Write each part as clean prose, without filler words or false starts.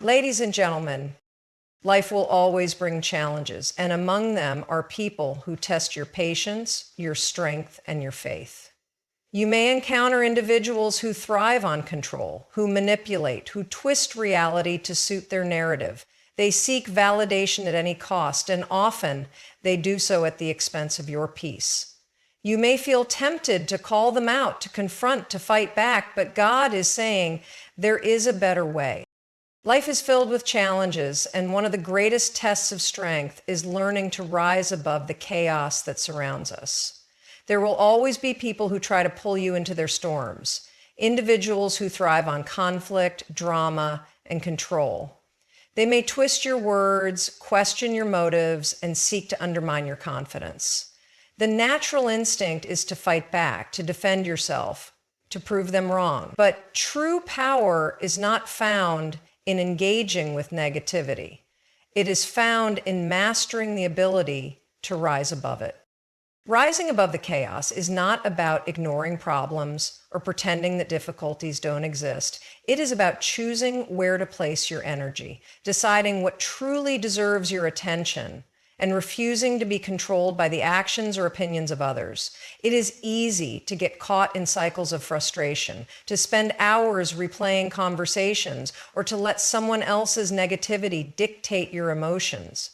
Ladies and gentlemen, life will always bring challenges, and among them are people who test your patience, your strength, and your faith. You may encounter individuals who thrive on control, who manipulate, who twist reality to suit their narrative. They seek validation at any cost, and often they do so at the expense of your peace. You may feel tempted to call them out, to confront, to fight back, but God is saying there is a better way. Life is filled with challenges, and one of the greatest tests of strength is learning to rise above the chaos that surrounds us. There will always be people who try to pull you into their storms, individuals who thrive on conflict, drama, and control. They may twist your words, question your motives, and seek to undermine your confidence. The natural instinct is to fight back, to defend yourself, to prove them wrong. But true power is not found in engaging with negativity. It is found in mastering the ability to rise above it. Rising above the chaos is not about ignoring problems or pretending that difficulties don't exist. It is about choosing where to place your energy, deciding what truly deserves your attention, and refusing to be controlled by the actions or opinions of others. It is easy to get caught in cycles of frustration, to spend hours replaying conversations, or to let someone else's negativity dictate your emotions.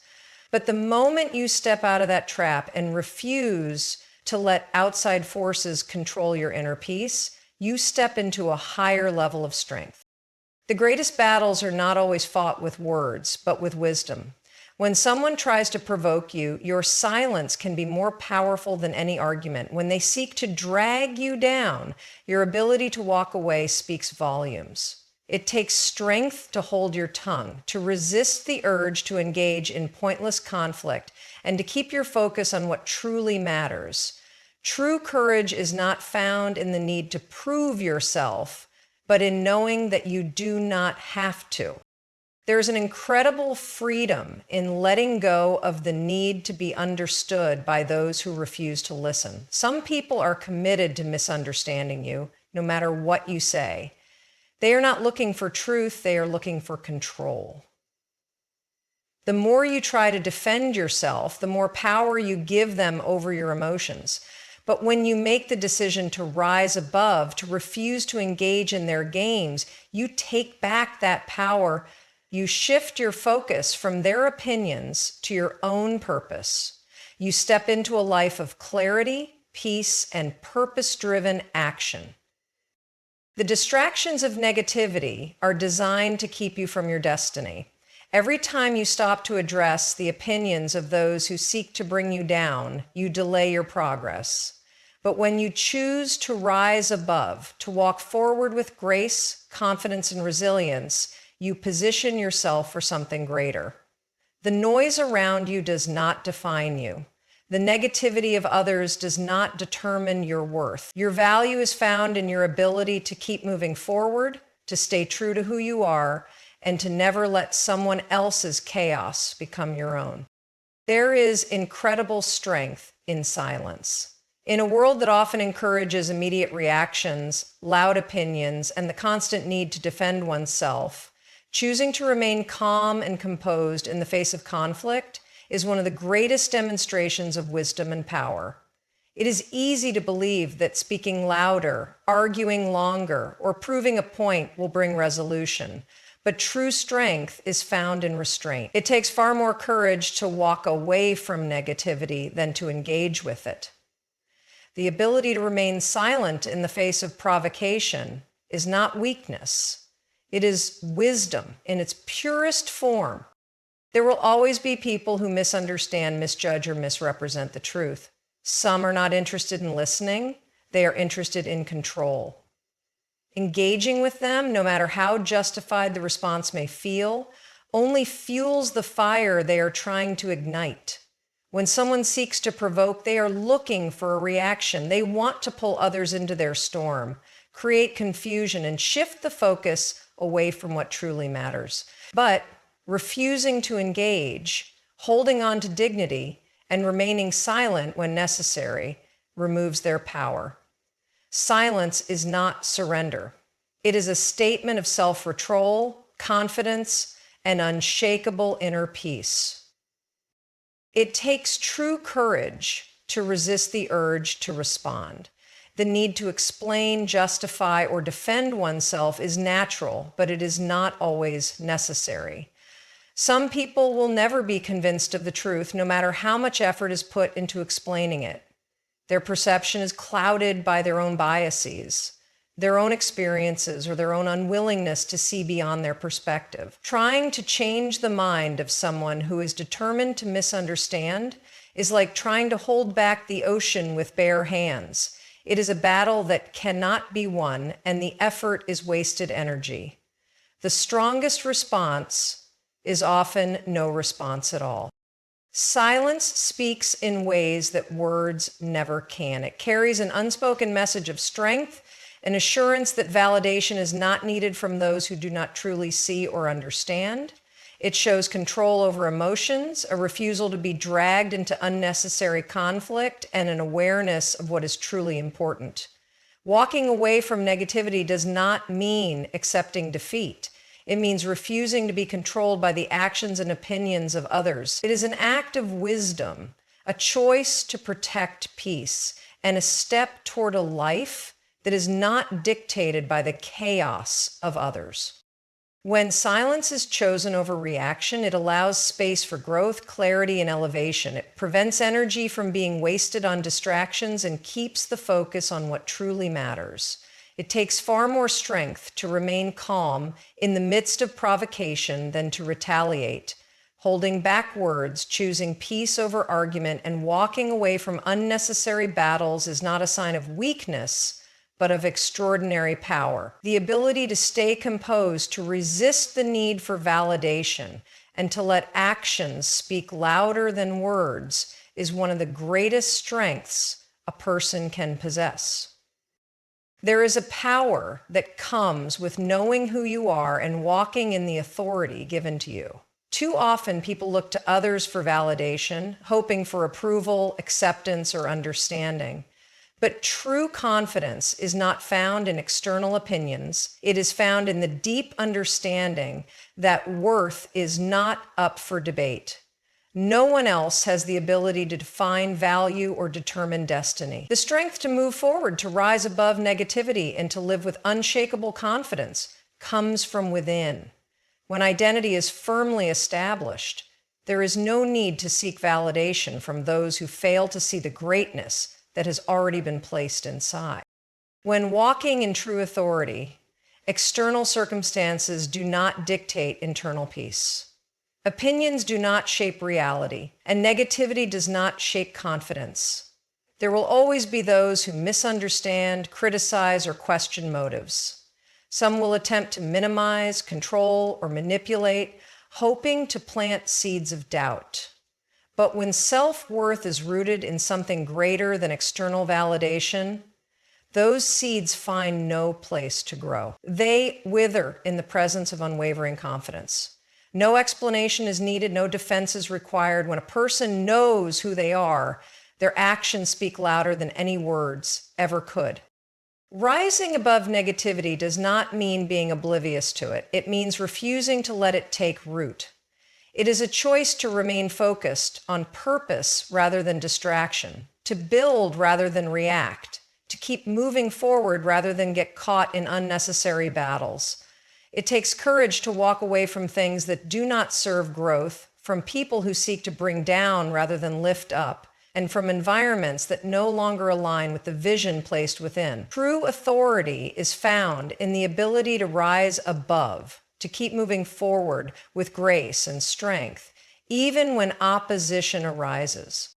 But the moment you step out of that trap and refuse to let outside forces control your inner peace, you step into a higher level of strength. The greatest battles are not always fought with words, but with wisdom. When someone tries to provoke you, your silence can be more powerful than any argument. When they seek to drag you down, your ability to walk away speaks volumes. It takes strength to hold your tongue, to resist the urge to engage in pointless conflict, and to keep your focus on what truly matters. True courage is not found in the need to prove yourself, but in knowing that you do not have to. There's an incredible freedom in letting go of the need to be understood by those who refuse to listen. Some people are committed to misunderstanding you, no matter what you say. They are not looking for truth, they are looking for control. The more you try to defend yourself, the more power you give them over your emotions. But when you make the decision to rise above, to refuse to engage in their games, you take back that power. You shift your focus from their opinions to your own purpose. You step into a life of clarity, peace, and purpose-driven action. The distractions of negativity are designed to keep you from your destiny. Every time you stop to address the opinions of those who seek to bring you down, you delay your progress. But when you choose to rise above, to walk forward with grace, confidence, and resilience, you position yourself for something greater. The noise around you does not define you. The negativity of others does not determine your worth. Your value is found in your ability to keep moving forward, to stay true to who you are, and to never let someone else's chaos become your own. There is incredible strength in silence. In a world that often encourages immediate reactions, loud opinions, and the constant need to defend oneself, choosing to remain calm and composed in the face of conflict is one of the greatest demonstrations of wisdom and power. It is easy to believe that speaking louder, arguing longer, or proving a point will bring resolution, but true strength is found in restraint. It takes far more courage to walk away from negativity than to engage with it. The ability to remain silent in the face of provocation is not weakness. It is wisdom in its purest form. There will always be people who misunderstand, misjudge, or misrepresent the truth. Some are not interested in listening. They are interested in control. Engaging with them, no matter how justified the response may feel, only fuels the fire they are trying to ignite. When someone seeks to provoke, they are looking for a reaction. They want to pull others into their storm, create confusion, and shift the focus away from what truly matters. But refusing to engage, holding on to dignity, and remaining silent when necessary removes their power. Silence is not surrender. It is a statement of self-control, confidence, and unshakable inner peace. It takes true courage to resist the urge to respond. The need to explain, justify, or defend oneself is natural, but it is not always necessary. Some people will never be convinced of the truth, no matter how much effort is put into explaining it. Their perception is clouded by their own biases, their own experiences, or their own unwillingness to see beyond their perspective. Trying to change the mind of someone who is determined to misunderstand is like trying to hold back the ocean with bare hands. It is a battle that cannot be won, and the effort is wasted energy. The strongest response is often no response at all. Silence speaks in ways that words never can. It carries an unspoken message of strength, an assurance that validation is not needed from those who do not truly see or understand. It shows control over emotions, a refusal to be dragged into unnecessary conflict, and an awareness of what is truly important. Walking away from negativity does not mean accepting defeat. It means refusing to be controlled by the actions and opinions of others. It is an act of wisdom, a choice to protect peace, and a step toward a life that is not dictated by the chaos of others. When silence is chosen over reaction, it allows space for growth, clarity, and elevation. It prevents energy from being wasted on distractions and keeps the focus on what truly matters. It takes far more strength to remain calm in the midst of provocation than to retaliate. Holding back words, choosing peace over argument, and walking away from unnecessary battles is not a sign of weakness, but of extraordinary power. The ability to stay composed, to resist the need for validation, and to let actions speak louder than words is one of the greatest strengths a person can possess. There is a power that comes with knowing who you are and walking in the authority given to you. Too often, people look to others for validation, hoping for approval, acceptance, or understanding. But true confidence is not found in external opinions. It is found in the deep understanding that worth is not up for debate. No one else has the ability to define value or determine destiny. The strength to move forward, to rise above negativity, and to live with unshakable confidence comes from within. When identity is firmly established, there is no need to seek validation from those who fail to see the greatness that has already been placed inside. When walking in true authority, external circumstances do not dictate internal peace. Opinions do not shape reality, and negativity does not shape confidence. There will always be those who misunderstand, criticize, or question motives. Some will attempt to minimize, control, or manipulate, hoping to plant seeds of doubt. But when self-worth is rooted in something greater than external validation, those seeds find no place to grow. They wither in the presence of unwavering confidence. No explanation is needed, no defense is required. When a person knows who they are, their actions speak louder than any words ever could. Rising above negativity does not mean being oblivious to it. It means refusing to let it take root. It is a choice to remain focused on purpose rather than distraction, to build rather than react, to keep moving forward rather than get caught in unnecessary battles. It takes courage to walk away from things that do not serve growth, from people who seek to bring down rather than lift up, and from environments that no longer align with the vision placed within. True authority is found in the ability to rise above, to keep moving forward with grace and strength, even when opposition arises.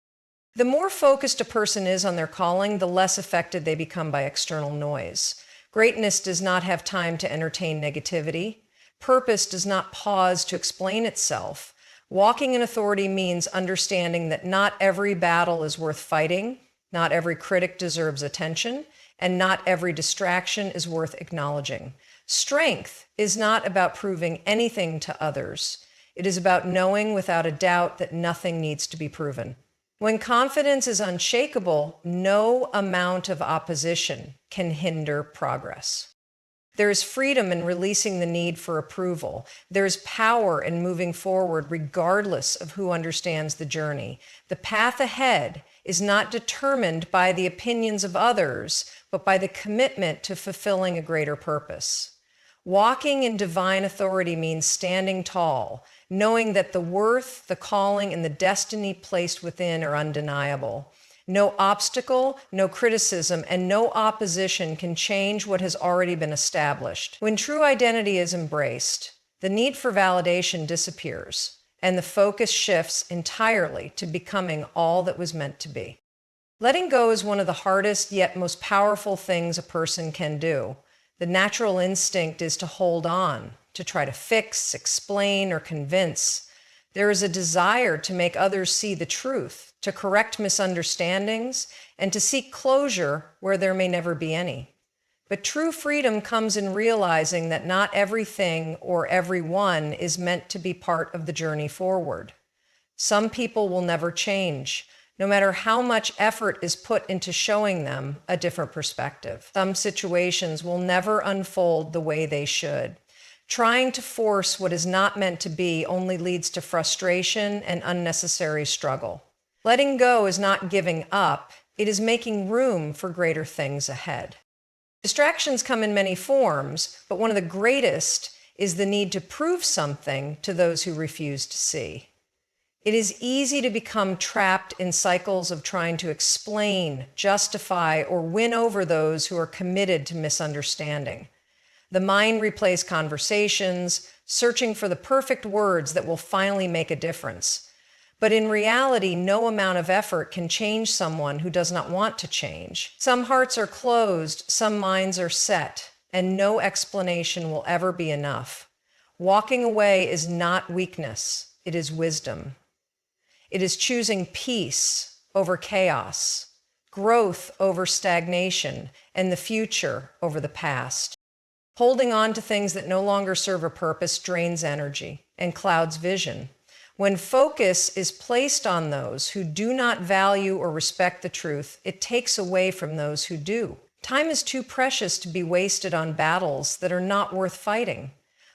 The more focused a person is on their calling, the less affected they become by external noise. Greatness does not have time to entertain negativity. Purpose does not pause to explain itself. Walking in authority means understanding that not every battle is worth fighting, not every critic deserves attention, and not every distraction is worth acknowledging. Strength is not about proving anything to others. It is about knowing without a doubt that nothing needs to be proven. When confidence is unshakable, no amount of opposition can hinder progress. There is freedom in releasing the need for approval. There is power in moving forward regardless of who understands the journey. The path ahead is not determined by the opinions of others, but by the commitment to fulfilling a greater purpose. Walking in divine authority means standing tall, knowing that the worth, the calling, and the destiny placed within are undeniable. No obstacle, no criticism, and no opposition can change what has already been established. When true identity is embraced, the need for validation disappears, and the focus shifts entirely to becoming all that was meant to be. Letting go is one of the hardest yet most powerful things a person can do. The natural instinct is to hold on, to try to fix, explain, or convince. There is a desire to make others see the truth, to correct misunderstandings, and to seek closure where there may never be any. But true freedom comes in realizing that not everything or everyone is meant to be part of the journey forward. Some people will never change, no matter how much effort is put into showing them a different perspective. Some situations will never unfold the way they should. Trying to force what is not meant to be only leads to frustration and unnecessary struggle. Letting go is not giving up, it is making room for greater things ahead. Distractions come in many forms, but one of the greatest is the need to prove something to those who refuse to see. It is easy to become trapped in cycles of trying to explain, justify, or win over those who are committed to misunderstanding. The mind replays conversations, searching for the perfect words that will finally make a difference. But in reality, no amount of effort can change someone who does not want to change. Some hearts are closed, some minds are set, and no explanation will ever be enough. Walking away is not weakness, it is wisdom. It is choosing peace over chaos, growth over stagnation, and the future over the past. Holding on to things that no longer serve a purpose drains energy and clouds vision. When focus is placed on those who do not value or respect the truth, it takes away from those who do. Time is too precious to be wasted on battles that are not worth fighting.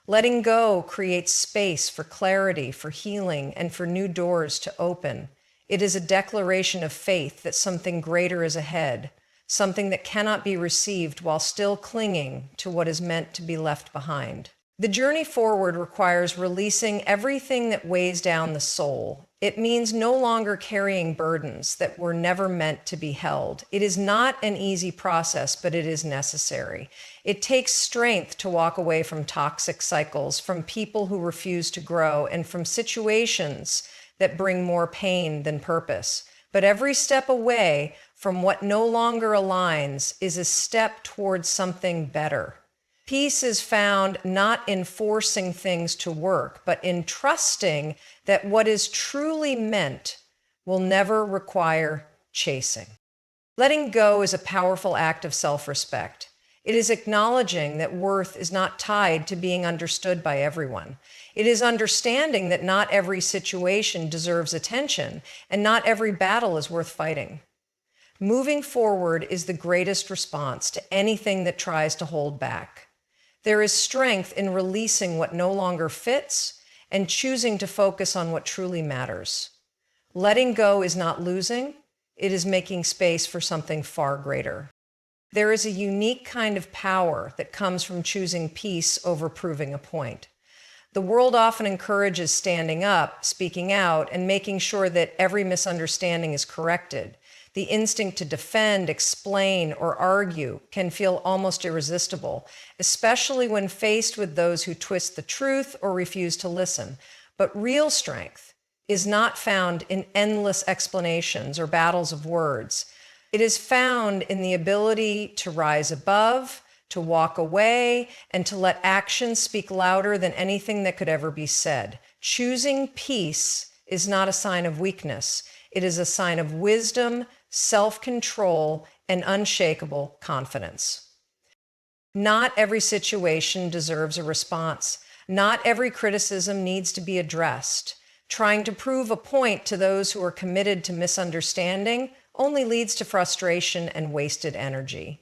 Letting go creates space for clarity, for healing, and for new doors to open. It is a declaration of faith that something greater is ahead, something that cannot be received while still clinging to what is meant to be left behind. The journey forward requires releasing everything that weighs down the soul. It means no longer carrying burdens that were never meant to be held. It is not an easy process, but it is necessary. It takes strength to walk away from toxic cycles, from people who refuse to grow, and from situations that bring more pain than purpose. But every step away from what no longer aligns is a step towards something better. Peace is found not in forcing things to work, but in trusting that what is truly meant will never require chasing. Letting go is a powerful act of self-respect. It is acknowledging that worth is not tied to being understood by everyone. It is understanding that not every situation deserves attention, and not every battle is worth fighting. Moving forward is the greatest response to anything that tries to hold back. There is strength in releasing what no longer fits and choosing to focus on what truly matters. Letting go is not losing, it is making space for something far greater. There is a unique kind of power that comes from choosing peace over proving a point. The world often encourages standing up, speaking out, and making sure that every misunderstanding is corrected. The instinct to defend, explain, or argue can feel almost irresistible, especially when faced with those who twist the truth or refuse to listen. But real strength is not found in endless explanations or battles of words. It is found in the ability to rise above, to walk away, and to let action speak louder than anything that could ever be said. Choosing peace is not a sign of weakness. It is a sign of wisdom, self-control, and unshakable confidence. Not every situation deserves a response. Not every criticism needs to be addressed. Trying to prove a point to those who are committed to misunderstanding only leads to frustration and wasted energy.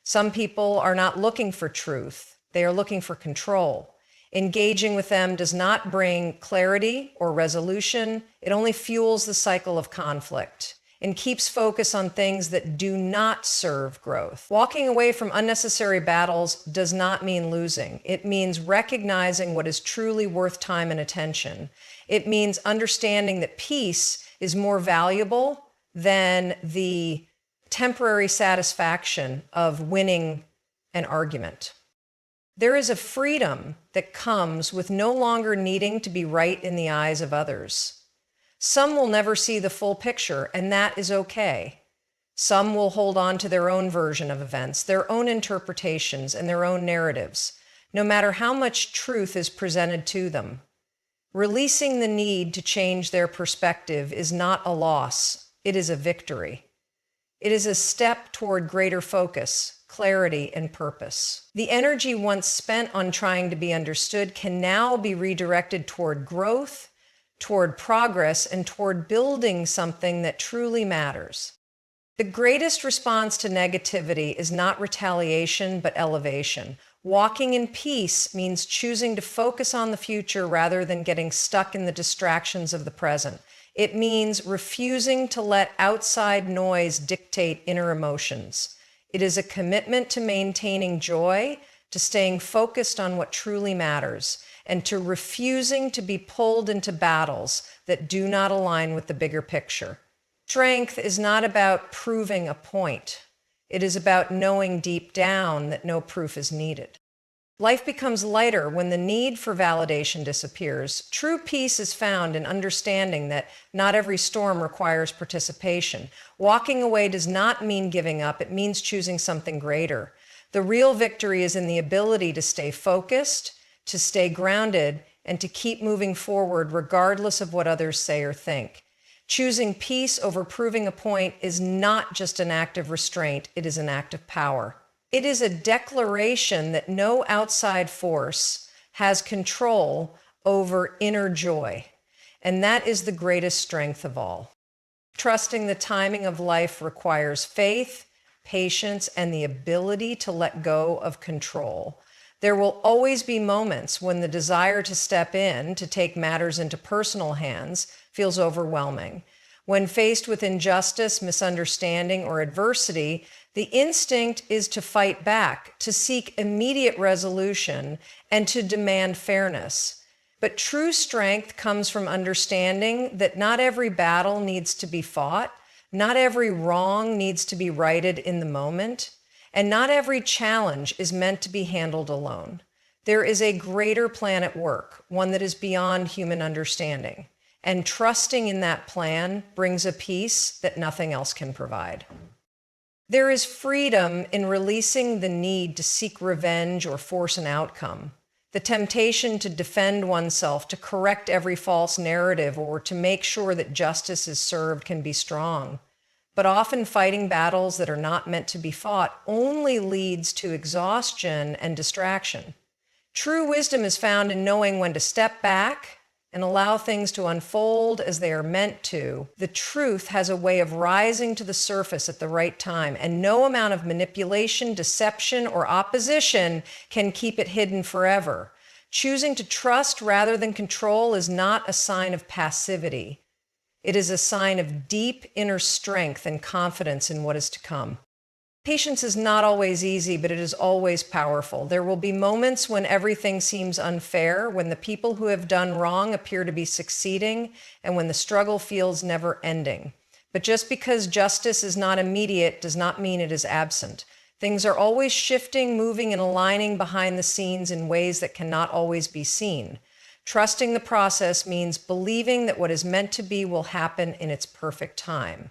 Some people are not looking for truth. They are looking for control. Engaging with them does not bring clarity or resolution. It only fuels the cycle of conflict and keeps focus on things that do not serve growth. Walking away from unnecessary battles does not mean losing. It means recognizing what is truly worth time and attention. It means understanding that peace is more valuable than the temporary satisfaction of winning an argument. There is a freedom that comes with no longer needing to be right in the eyes of others. Some will never see the full picture, and that is okay. Some will hold on to their own version of events, their own interpretations, and their own narratives, no matter how much truth is presented to them. Releasing the need to change their perspective is not a loss, it is a victory. It is a step toward greater focus, clarity, and purpose. The energy once spent on trying to be understood can now be redirected toward growth, toward progress, and toward building something that truly matters. The greatest response to negativity is not retaliation, but elevation. Walking in peace means choosing to focus on the future rather than getting stuck in the distractions of the present. It means refusing to let outside noise dictate inner emotions. It is a commitment to maintaining joy, to staying focused on what truly matters, and to refusing to be pulled into battles that do not align with the bigger picture. Strength is not about proving a point. It is about knowing deep down that no proof is needed. Life becomes lighter when the need for validation disappears. True peace is found in understanding that not every storm requires participation. Walking away does not mean giving up. It means choosing something greater. The real victory is in the ability to stay focused, to stay grounded, and to keep moving forward regardless of what others say or think. Choosing peace over proving a point is not just an act of restraint, it is an act of power. It is a declaration that no outside force has control over inner joy, and that is the greatest strength of all. Trusting the timing of life requires faith, patience, and the ability to let go of control. There will always be moments when the desire to step in, to take matters into personal hands, feels overwhelming. When faced with injustice, misunderstanding, or adversity, the instinct is to fight back, to seek immediate resolution, and to demand fairness. But true strength comes from understanding that not every battle needs to be fought, not every wrong needs to be righted in the moment, and not every challenge is meant to be handled alone. There is a greater plan at work, one that is beyond human understanding, and trusting in that plan brings a peace that nothing else can provide. There is freedom in releasing the need to seek revenge or force an outcome, the temptation to defend oneself, to correct every false narrative, or to make sure that justice is served can be strong. But often fighting battles that are not meant to be fought only leads to exhaustion and distraction. True wisdom is found in knowing when to step back and allow things to unfold as they are meant to. The truth has a way of rising to the surface at the right time, and no amount of manipulation, deception, or opposition can keep it hidden forever. Choosing to trust rather than control is not a sign of passivity. It is a sign of deep inner strength and confidence in what is to come. Patience is not always easy, but it is always powerful. There will be moments when everything seems unfair, when the people who have done wrong appear to be succeeding, and when the struggle feels never ending. But just because justice is not immediate does not mean it is absent. Things are always shifting, moving, and aligning behind the scenes in ways that cannot always be seen. Trusting the process means believing that what is meant to be will happen in its perfect time.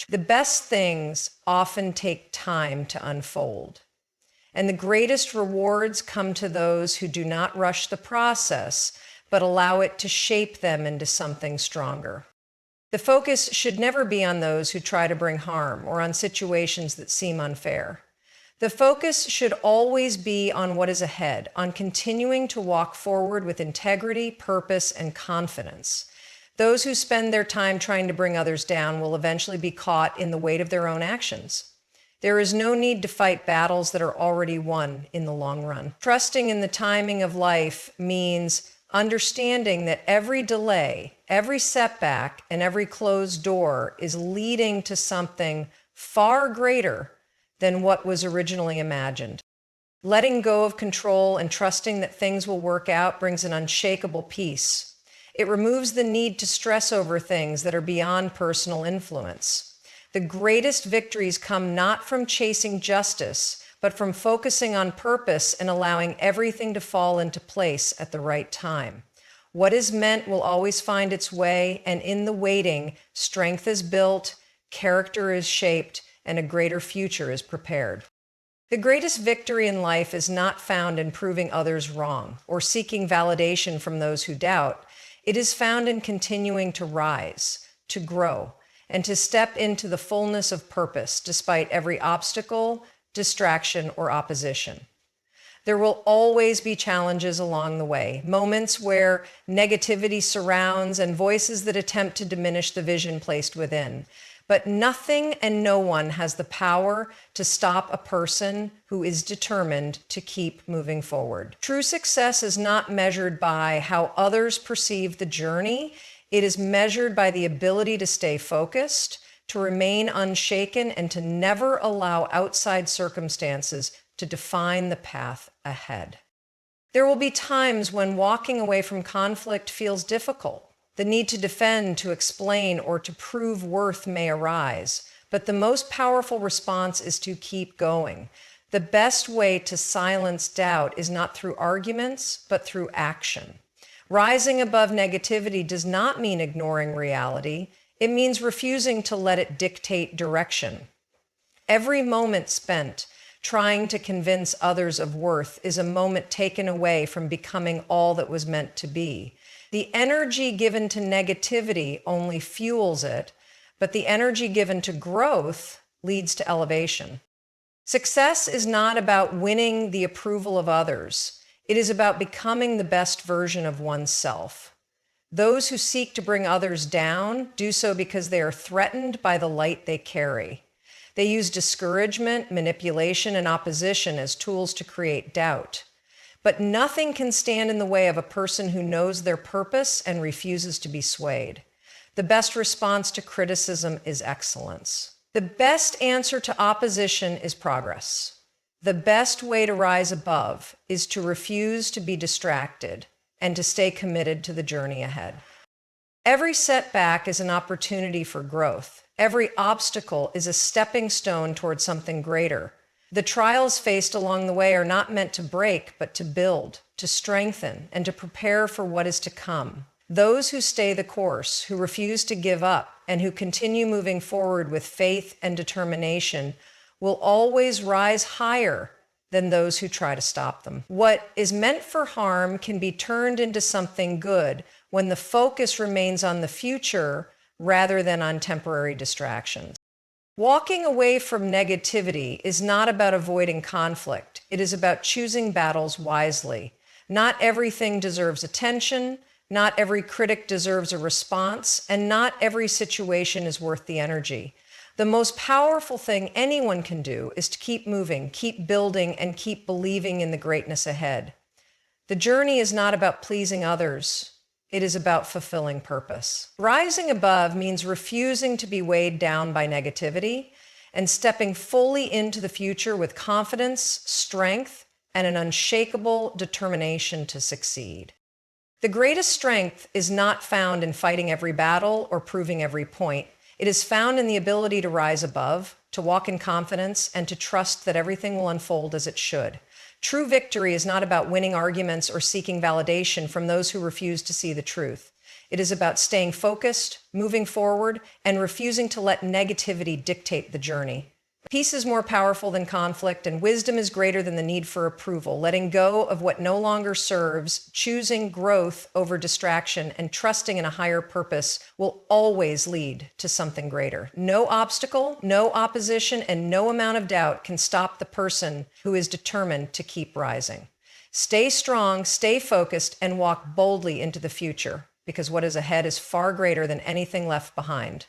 The best things often take time to unfold, and the greatest rewards come to those who do not rush the process, but allow it to shape them into something stronger. The focus should never be on those who try to bring harm or on situations that seem unfair. The focus should always be on what is ahead, on continuing to walk forward with integrity, purpose, and confidence. Those who spend their time trying to bring others down will eventually be caught in the weight of their own actions. There is no need to fight battles that are already won in the long run. Trusting in the timing of life means understanding that every delay, every setback, and every closed door is leading to something far greater than what was originally imagined. Letting go of control and trusting that things will work out brings an unshakable peace. It removes the need to stress over things that are beyond personal influence. The greatest victories come not from chasing justice, but from focusing on purpose and allowing everything to fall into place at the right time. What is meant will always find its way, and in the waiting, strength is built, character is shaped, and a greater future is prepared. The greatest victory in life is not found in proving others wrong or seeking validation from those who doubt. It is found in continuing to rise, to grow, and to step into the fullness of purpose despite every obstacle, distraction, or opposition. There will always be challenges along the way, moments where negativity surrounds and voices that attempt to diminish the vision placed within. But nothing and no one has the power to stop a person who is determined to keep moving forward. True success is not measured by how others perceive the journey. It is measured by the ability to stay focused, to remain unshaken, and to never allow outside circumstances to define the path ahead. There will be times when walking away from conflict feels difficult. The need to defend, to explain, or to prove worth may arise, but the most powerful response is to keep going. The best way to silence doubt is not through arguments, but through action. Rising above negativity does not mean ignoring reality. It means refusing to let it dictate direction. Every moment spent trying to convince others of worth is a moment taken away from becoming all that was meant to be. The energy given to negativity only fuels it, but the energy given to growth leads to elevation. Success is not about winning the approval of others. It is about becoming the best version of oneself. Those who seek to bring others down do so because they are threatened by the light they carry. They use discouragement, manipulation, and opposition as tools to create doubt. But nothing can stand in the way of a person who knows their purpose and refuses to be swayed. The best response to criticism is excellence. The best answer to opposition is progress. The best way to rise above is to refuse to be distracted and to stay committed to the journey ahead. Every setback is an opportunity for growth. Every obstacle is a stepping stone towards something greater. The trials faced along the way are not meant to break, but to build, to strengthen, and to prepare for what is to come. Those who stay the course, who refuse to give up, and who continue moving forward with faith and determination will always rise higher than those who try to stop them. What is meant for harm can be turned into something good when the focus remains on the future rather than on temporary distractions. Walking away from negativity is not about avoiding conflict. It is about choosing battles wisely. Not everything deserves attention, not every critic deserves a response, and not every situation is worth the energy. The most powerful thing anyone can do is to keep moving, keep building, and keep believing in the greatness ahead. The journey is not about pleasing others. It is about fulfilling purpose. Rising above means refusing to be weighed down by negativity and stepping fully into the future with confidence, strength, and an unshakable determination to succeed. The greatest strength is not found in fighting every battle or proving every point. It is found in the ability to rise above, to walk in confidence, and to trust that everything will unfold as it should. True victory is not about winning arguments or seeking validation from those who refuse to see the truth. It is about staying focused, moving forward, and refusing to let negativity dictate the journey. Peace is more powerful than conflict, and wisdom is greater than the need for approval. Letting go of what no longer serves, choosing growth over distraction, and trusting in a higher purpose will always lead to something greater. No obstacle, no opposition, and no amount of doubt can stop the person who is determined to keep rising. Stay strong, stay focused, and walk boldly into the future, because what is ahead is far greater than anything left behind.